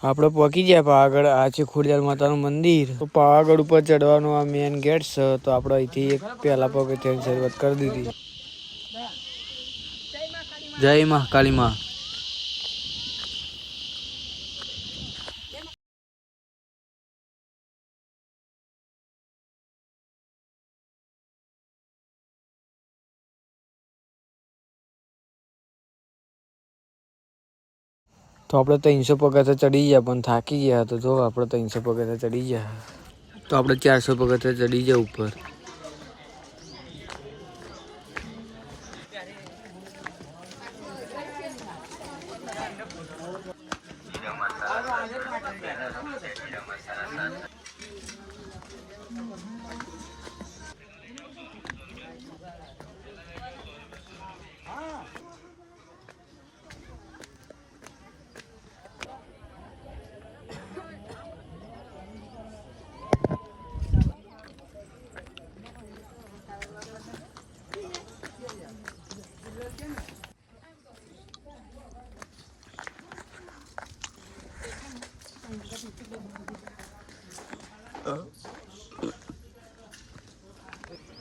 આપણે પહોંચી ગયા પાવાગઢ. આ છે ખોડિયાર માતાનું મંદિર. તો પાવાગઢ ઉપર ચડવાનો આ મેન ગેટ છે. તો આપણે અહીંથી એક પહેલા પગથિયાની શરૂઆત કરી દીધી. જય માં કાળી માં. તો આપણે 300 પગથિયાં ચડી ગયા પણ થાકી ગયા. તો જો આપણે 300 પગથિયાં ચડી ગયા. તો આપણે 400 પગથિયાં ચડી ગયા ઉપર.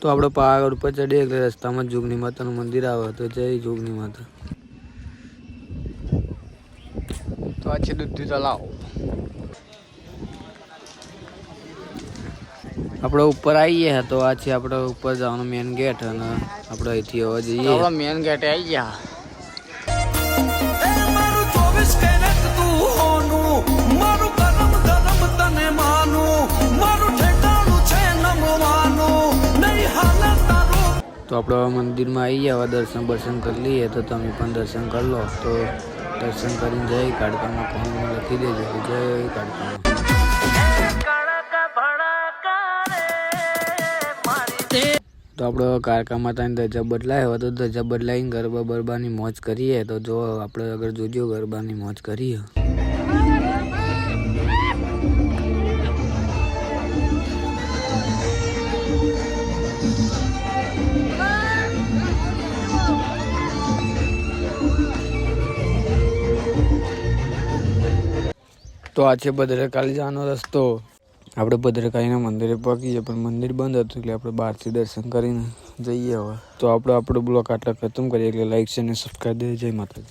તો આપણે પાવાગઢ ઉપર ચડીએ એટલે રસ્તામાં જોગણી માતાનું મંદિર આવે. તો જય જોગણી માતા. તો આ છે દૂધી તલાવ. આપણે ઉપર આવીએ તો આ છે આપણે ઉપર જવાનો મેન ગેટ. અને આપણે અહીંથી હવે જઈએ. મેન ગેટે આવી ગયા. તો આપણે મંદિરમાં આવી ગયા. દર્શન કરી લઈએ. તો તમે પણ દર્શન કરી લો. તો દર્શન કરીને જય કાળકામાં કોણ લખી દેજો. જય કાળકામાં. તો આપણે કાળકા માતાની ધજા બદલાય હોય તો ધજા બદલાઈને ગરબા બરબાની મોજ કરીએ. તો જો આપણે આગળ જોજો ગરબાની મોજ કરીએ. તો આ છે ભદ્રકાળી જવાનો રસ્તો. આપણે ભદ્રકાળીના મંદિરે પહોંચીએ પણ મંદિર બંધ હતું એટલે આપણે બહારથી દર્શન કરીને જઈએ. હવે તો આપણો બ્લોગ આટલા ખતમ કરીએ. એટલે લાઈક છે અને સબસ્ક્રાઈબ દે. જય માતાજી.